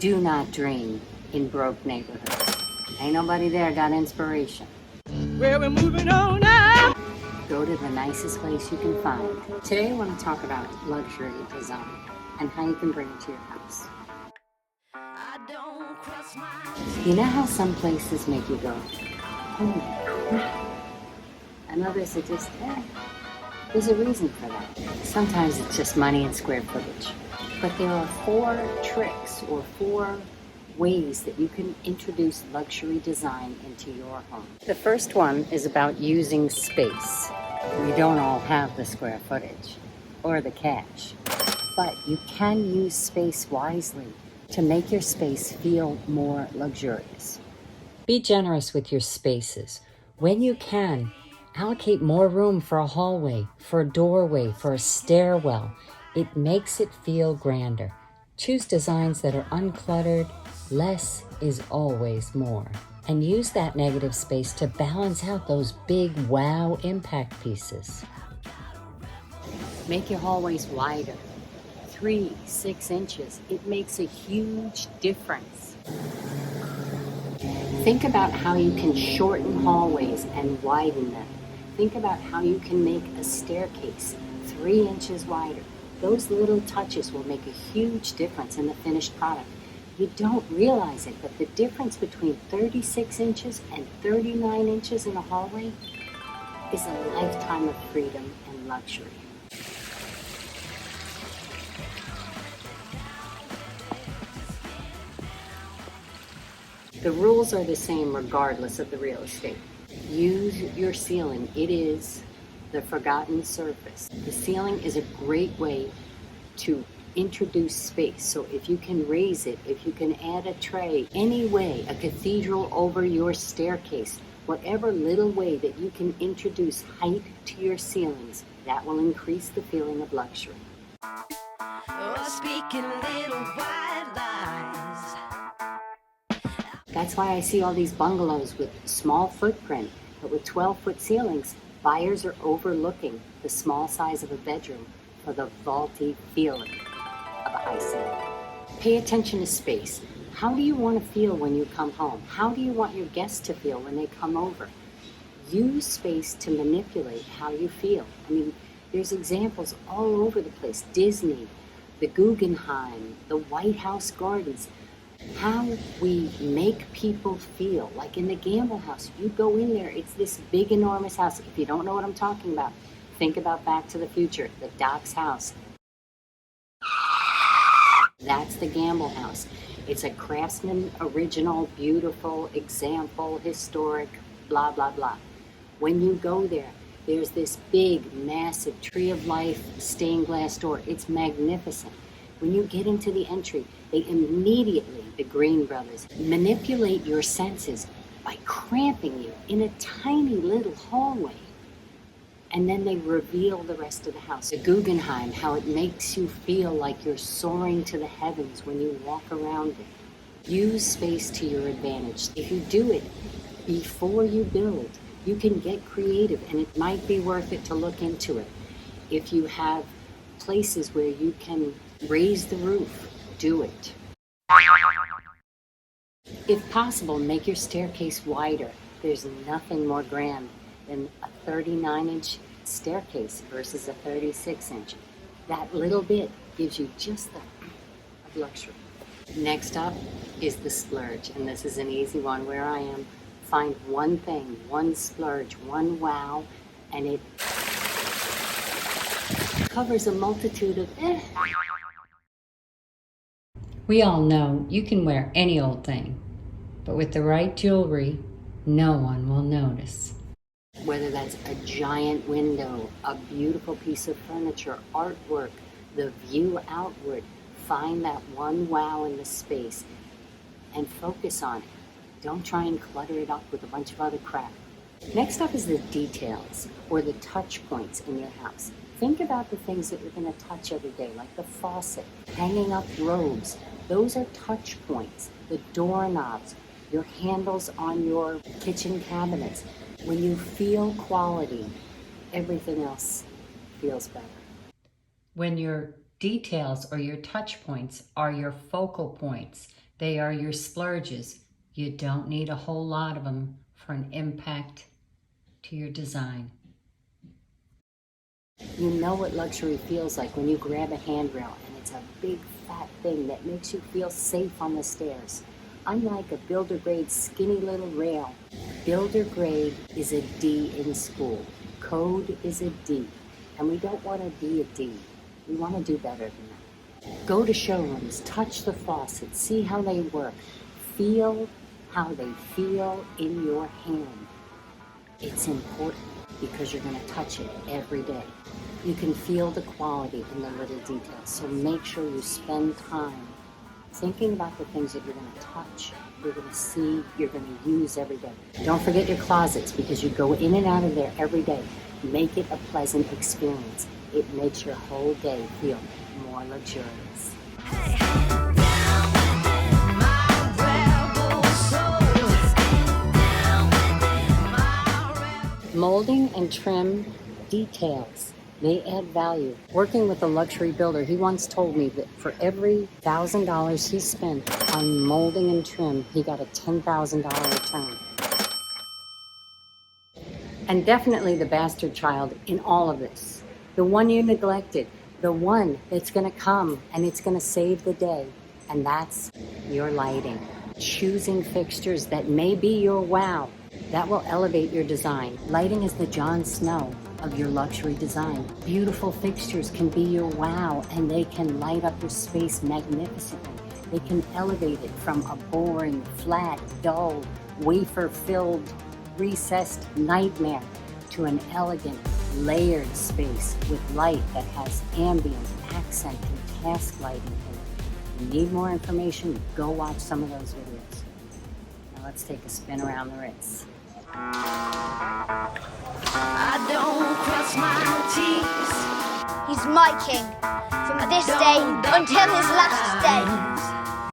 Do not dream in broke neighborhoods. Ain't nobody there got inspiration. Well, we're moving on now. Go to the nicest place you can find. Today I want to talk about luxury design and how you can bring it to your house. You know how some places make you go, holy crap, and others are just, there's a reason for that. Sometimes it's just money and square footage. But there are 4 tricks or 4 ways that you can introduce luxury design into your home. The first one is about using space. We don't all have the square footage or the cash, but you can use space wisely to make your space feel more luxurious. Be generous with your spaces. When you can, allocate more room for a hallway, for a doorway, for a stairwell. It makes it feel grander. Choose designs that are uncluttered. Less is always more. And use that negative space to balance out those big wow impact pieces. Make your hallways wider. 3-6 inches. It makes a huge difference. Think about how you can shorten hallways and widen them. Think about how you can make a staircase 3 inches wider. Those little touches will make a huge difference in the finished product. You don't realize it, but the difference between 36 inches and 39 inches in a hallway is a lifetime of freedom and luxury. The rules are the same regardless of the real estate. Use your ceiling. It is the forgotten surface. The ceiling is a great way to introduce space. So if you can raise it, if you can add a tray, any way, a cathedral over your staircase, whatever little way that you can introduce height to your ceilings, that will increase the feeling of luxury. Speaking little white lies. That's why I see all these bungalows with small footprint, but with 12-foot ceilings. Buyers are overlooking the small size of a bedroom for the vaulty feeling of a high ceiling. Pay attention to space. How do you want to feel when you come home? How do you want your guests to feel when they come over? Use space to manipulate how you feel. I mean, there's examples all over the place. Disney, the Guggenheim, the White House Gardens. How we make people feel. Like in the Gamble House, you go in there, it's this big, enormous house. If you don't know what I'm talking about, think about Back to the Future, the Doc's house. That's the Gamble House. It's a Craftsman original, beautiful, example, historic, blah, blah, blah. When you go there, there's this big, massive Tree of Life stained glass door. It's magnificent. When you get into the entry, they immediately, the Green brothers, manipulate your senses by cramping you in a tiny little hallway. And then they reveal the rest of the house. The Guggenheim, how it makes you feel like you're soaring to the heavens when you walk around it. Use space to your advantage. If you do it before you build, you can get creative, and it might be worth it to look into it. If you have places where you can raise the roof, do it. If possible, make your staircase wider. There's nothing more grand than a 39-inch staircase versus a 36-inch. That little bit gives you just the of luxury. Next up is the splurge, and this is an easy one where I am. Find one thing, one splurge, one wow, and it covers a multitude of We all know you can wear any old thing, but with the right jewelry, no one will notice. Whether that's a giant window, a beautiful piece of furniture, artwork, the view outward, find that one wow in the space and focus on it. Don't try and clutter it up with a bunch of other crap. Next up is the details, or the touch points in your house. Think about the things that you're going to touch every day, like the faucet, hanging up robes. Those are touch points. The doorknobs, your handles on your kitchen cabinets. When you feel quality, everything else feels better. When your details or your touch points are your focal points, They are your splurges. You don't need a whole lot of them for an impact to your design. You know what luxury feels like when you grab a handrail and it's a big fat thing that makes you feel safe on the stairs. Unlike a builder grade skinny little rail, builder grade is a D in school. Code is a D. And we don't want to be a D. We want to do better than that. Go to showrooms, touch the faucets, see how they work. Feel how they feel in your hand. It's important because you're going to touch it every day. You can feel the quality in the little details, so make sure you spend time thinking about the things that you're going to touch, you're going to see, you're going to use every day. Don't forget your closets because you go in and out of there every day. Make it a pleasant experience. It makes your whole day feel more luxurious. Molding and trim details. They add value. Working with a luxury builder, he once told me that for every $1,000 he spent on molding and trim, he got a $10,000 return. And definitely the bastard child in all of this. The one you neglected. The one that's going to come and it's going to save the day. And that's your lighting. Choosing fixtures that may be your wow. That will elevate your design. Lighting is the Jon Snow of your luxury design. Beautiful fixtures can be your wow, and they can light up your space magnificently. They can elevate it from a boring, flat, dull, wafer-filled, recessed nightmare to an elegant, layered space with light that has ambient, accent, and task lighting in it. If you need more information, go watch some of those videos. Now let's take a spin around the Ritz. I don't cross my T's. He's my king, from this day until his last day.